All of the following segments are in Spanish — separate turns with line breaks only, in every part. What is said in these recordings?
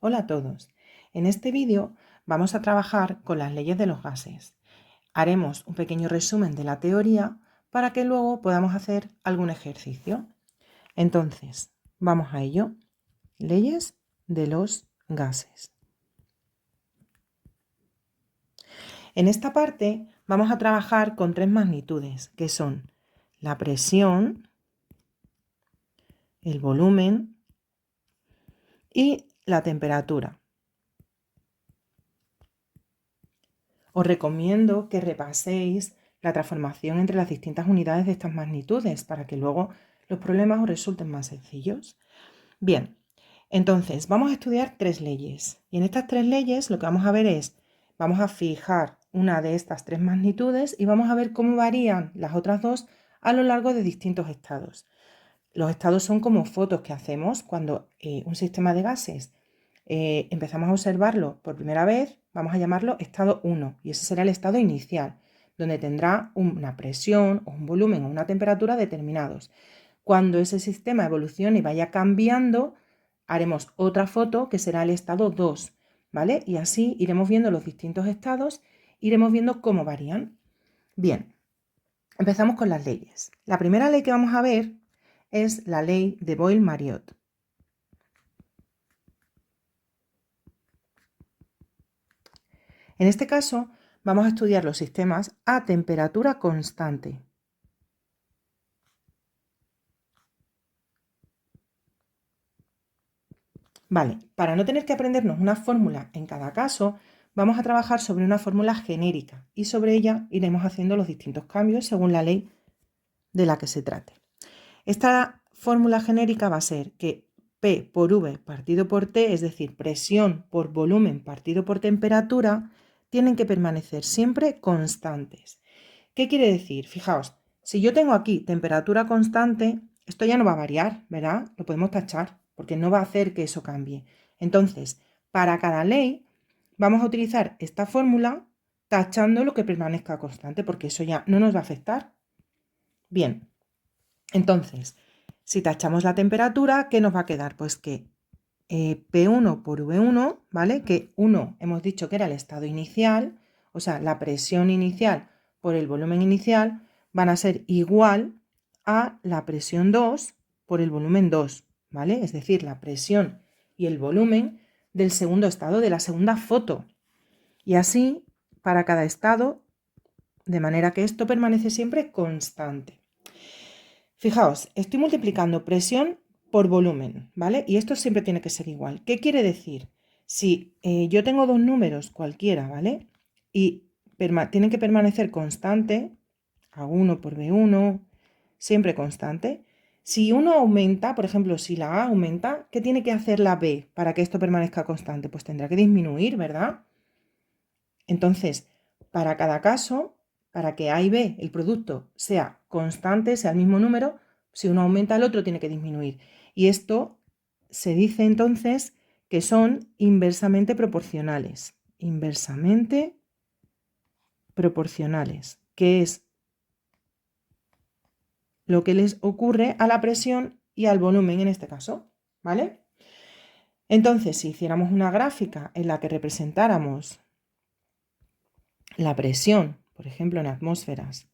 Hola a todos. En este vídeo vamos a trabajar con las leyes de los gases. Haremos un pequeño resumen de la teoría para que luego podamos hacer algún ejercicio. Entonces, vamos a ello. Leyes de los gases. En esta parte vamos a trabajar con tres magnitudes, que son la presión, el volumen y la temperatura. Os recomiendo que repaséis la transformación entre las distintas unidades de estas magnitudes para que luego los problemas os resulten más sencillos. Bien, entonces vamos a estudiar tres leyes y en estas tres leyes lo que vamos a ver es, vamos a fijar una de estas tres magnitudes y vamos a ver cómo varían las otras dos a lo largo de distintos estados. Los estados son como fotos que hacemos cuando un sistema de gases empezamos a observarlo por primera vez, vamos a llamarlo estado 1 y ese será el estado inicial, donde tendrá una presión o un volumen o una temperatura determinados. Cuando ese sistema evolucione y vaya cambiando, haremos otra foto que será el estado 2, ¿vale? Y así iremos viendo los distintos estados, iremos viendo cómo varían. Bien, empezamos con las leyes. La primera ley que vamos a ver es la ley de Boyle-Mariotte. En este caso, vamos a estudiar los sistemas a temperatura constante. Vale, para no tener que aprendernos una fórmula en cada caso, vamos a trabajar sobre una fórmula genérica y sobre ella iremos haciendo los distintos cambios según la ley de la que se trate. Esta fórmula genérica va a ser que P por V partido por T, es decir, presión por volumen partido por temperatura, tienen que permanecer siempre constantes. ¿Qué quiere decir? Fijaos, si yo tengo aquí temperatura constante, esto ya no va a variar, ¿verdad? Lo podemos tachar porque no va a hacer que eso cambie. Entonces, para cada ley vamos a utilizar esta fórmula tachando lo que permanezca constante porque eso ya no nos va a afectar. Bien, entonces, si tachamos la temperatura, ¿qué nos va a quedar? Pues que P1 por V1, ¿vale? Que 1 hemos dicho que era el estado inicial, o sea, la presión inicial por el volumen inicial, van a ser igual a la presión 2 por el volumen 2, ¿vale? Es decir, la presión y el volumen del segundo estado, de la segunda foto. Y así para cada estado, de manera que esto permanece siempre constante. Fijaos, estoy multiplicando presión por volumen, ¿vale? Y esto siempre tiene que ser igual. ¿Qué quiere decir? Si yo tengo dos números cualquiera, ¿vale? Y tienen que permanecer constante, A1 por B1, siempre constante. Si uno aumenta, por ejemplo, si la A aumenta, ¿qué tiene que hacer la B para que esto permanezca constante? Pues tendrá que disminuir, ¿verdad? Entonces, para cada caso, para que A y B, el producto, sea constante, sea el mismo número, si uno aumenta, el otro tiene que disminuir. Y esto se dice entonces que son inversamente proporcionales. Inversamente proporcionales, que es lo que les ocurre a la presión y al volumen en este caso, ¿vale? Entonces, si hiciéramos una gráfica en la que representáramos la presión, por ejemplo, en atmósferas,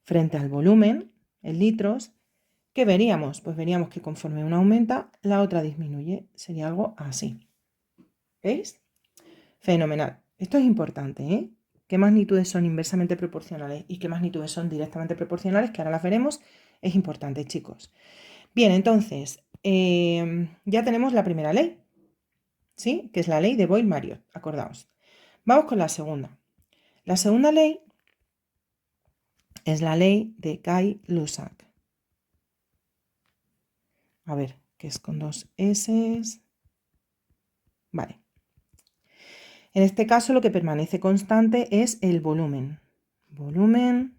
frente al volumen, en litros, ¿qué veríamos? Pues veríamos que conforme una aumenta, la otra disminuye. Sería algo así. ¿Veis? Fenomenal. Esto es importante, ¿eh? ¿Qué magnitudes son inversamente proporcionales y qué magnitudes son directamente proporcionales? Que ahora las veremos. Es importante, chicos. Bien, entonces, ya tenemos la primera ley, ¿sí? Que es la ley de Boyle-Mariotte, acordaos. Vamos con la segunda. La segunda ley es la ley de Gay-Lussac. A ver, que es con dos S. Vale. En este caso lo que permanece constante es el volumen. Volumen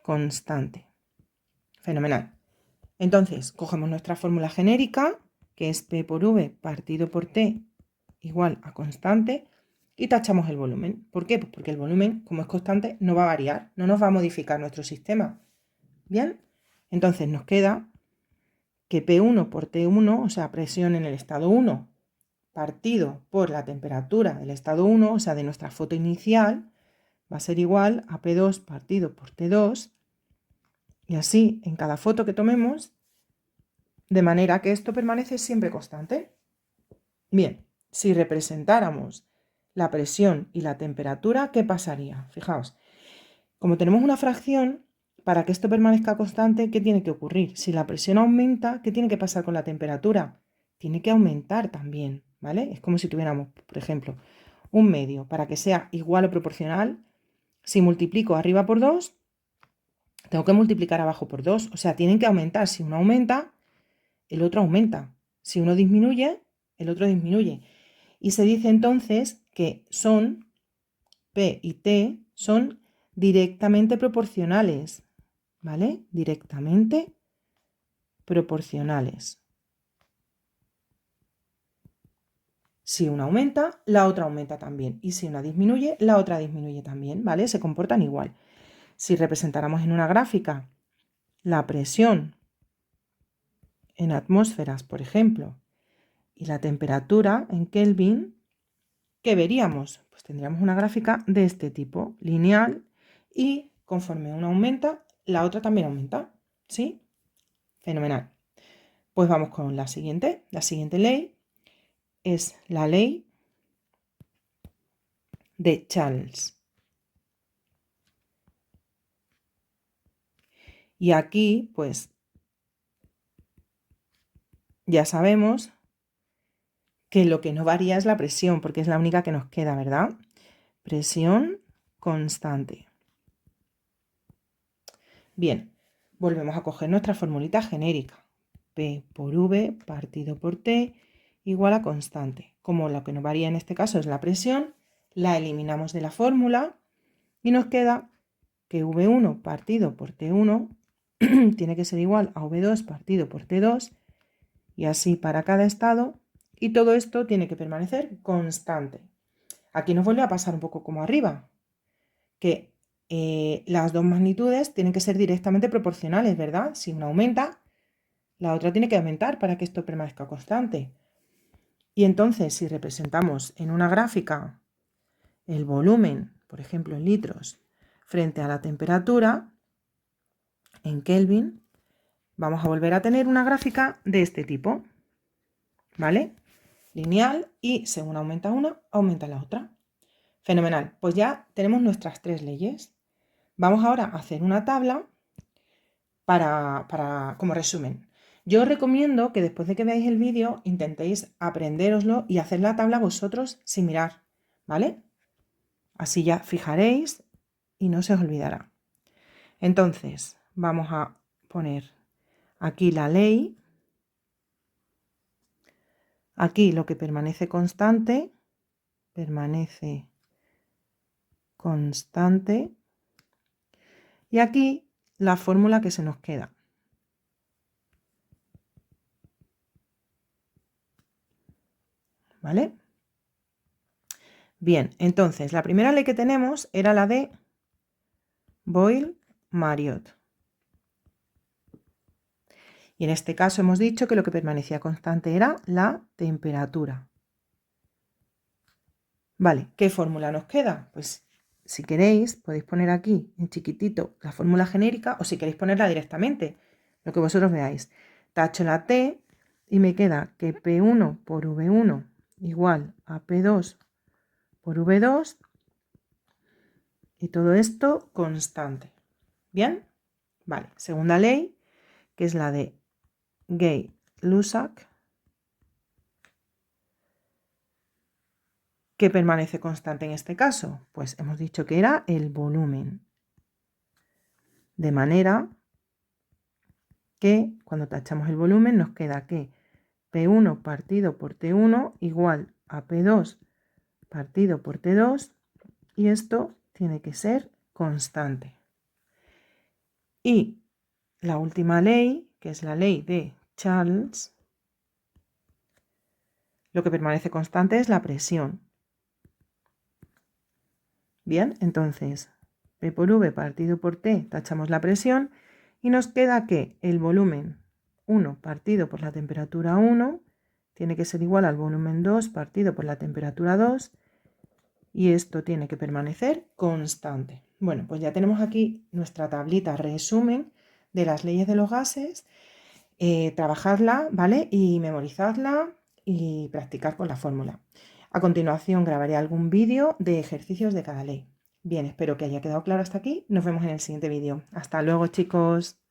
constante. Fenomenal. Entonces, cogemos nuestra fórmula genérica, que es P por V partido por T igual a constante, y tachamos el volumen. ¿Por qué? Pues porque el volumen, como es constante, no va a variar, no nos va a modificar nuestro sistema. ¿Bien? Entonces nos queda que P1 por T1, o sea, presión en el estado 1 partido por la temperatura del estado 1, o sea, de nuestra foto inicial, va a ser igual a P2 partido por T2, y así en cada foto que tomemos, de manera que esto permanece siempre constante. Bien, si representáramos la presión y la temperatura, ¿qué pasaría? Fijaos, como tenemos una fracción, para que esto permanezca constante, ¿qué tiene que ocurrir? Si la presión aumenta, ¿qué tiene que pasar con la temperatura? Tiene que aumentar también, ¿vale? Es como si tuviéramos, por ejemplo, un medio. Para que sea igual o proporcional, si multiplico arriba por 2, tengo que multiplicar abajo por 2. O sea, tienen que aumentar. Si uno aumenta, el otro aumenta. Si uno disminuye, el otro disminuye. Y se dice entonces que son, P y T, son directamente proporcionales, ¿vale? Directamente proporcionales. Si una aumenta, la otra aumenta también. Y si una disminuye, la otra disminuye también, ¿vale? Se comportan igual. Si representáramos en una gráfica la presión en atmósferas, por ejemplo, y la temperatura en Kelvin, ¿qué veríamos? Pues tendríamos una gráfica de este tipo, lineal, y conforme una aumenta, la otra también aumenta, ¿sí? Fenomenal. Pues vamos con la siguiente. La siguiente ley es la ley de Charles. Y aquí, pues, ya sabemos que lo que no varía es la presión, porque es la única que nos queda, ¿verdad? Presión constante. Bien, volvemos a coger nuestra formulita genérica. P por V partido por T igual a constante. Como lo que no varía en este caso es la presión, la eliminamos de la fórmula y nos queda que V1 partido por T1 tiene que ser igual a V2 partido por T2 y así para cada estado, y todo esto tiene que permanecer constante. Aquí nos vuelve a pasar un poco como arriba, que las dos magnitudes tienen que ser directamente proporcionales, ¿verdad? Si una aumenta, la otra tiene que aumentar para que esto permanezca constante. Y entonces, si representamos en una gráfica el volumen, por ejemplo en litros, frente a la temperatura, en Kelvin, vamos a volver a tener una gráfica de este tipo, ¿vale? Lineal, y según aumenta una, aumenta la otra. Fenomenal, pues ya tenemos nuestras tres leyes. Vamos ahora a hacer una tabla como resumen. Yo os recomiendo que después de que veáis el vídeo intentéis aprendéroslo y hacer la tabla vosotros sin mirar, ¿vale? Así ya fijaréis y no se os olvidará. Entonces, vamos a poner aquí la ley. Aquí lo que permanece constante, y aquí la fórmula que se nos queda. ¿Vale? Bien, entonces la primera ley que tenemos era la de Boyle-Marriott. Y en este caso hemos dicho que lo que permanecía constante era la temperatura. Vale, ¿qué fórmula nos queda? Pues si queréis podéis poner aquí en chiquitito la fórmula genérica o si queréis ponerla directamente, lo que vosotros veáis. Tacho la T y me queda que P1 por V1 igual a P2 por V2 y todo esto constante. ¿Bien? Vale, segunda ley, que es la de Gay-Lussac, ¿qué permanece constante en este caso? Pues hemos dicho que era el volumen. De manera que cuando tachamos el volumen nos queda que P1 partido por T1 igual a P2 partido por T2 y esto tiene que ser constante. Y la última ley, que es la ley de Charles, lo que permanece constante es la presión. Bien, entonces P por V partido por T, tachamos la presión y nos queda que el volumen 1 partido por la temperatura 1 tiene que ser igual al volumen 2 partido por la temperatura 2 y esto tiene que permanecer constante. Bueno, pues ya tenemos aquí nuestra tablita resumen de las leyes de los gases. Trabajarla, ¿vale? Y memorizarla y practicar con la fórmula. A continuación grabaré algún vídeo de ejercicios de cada ley. Bien, espero que haya quedado claro hasta aquí. Nos vemos en el siguiente vídeo. Hasta luego, chicos.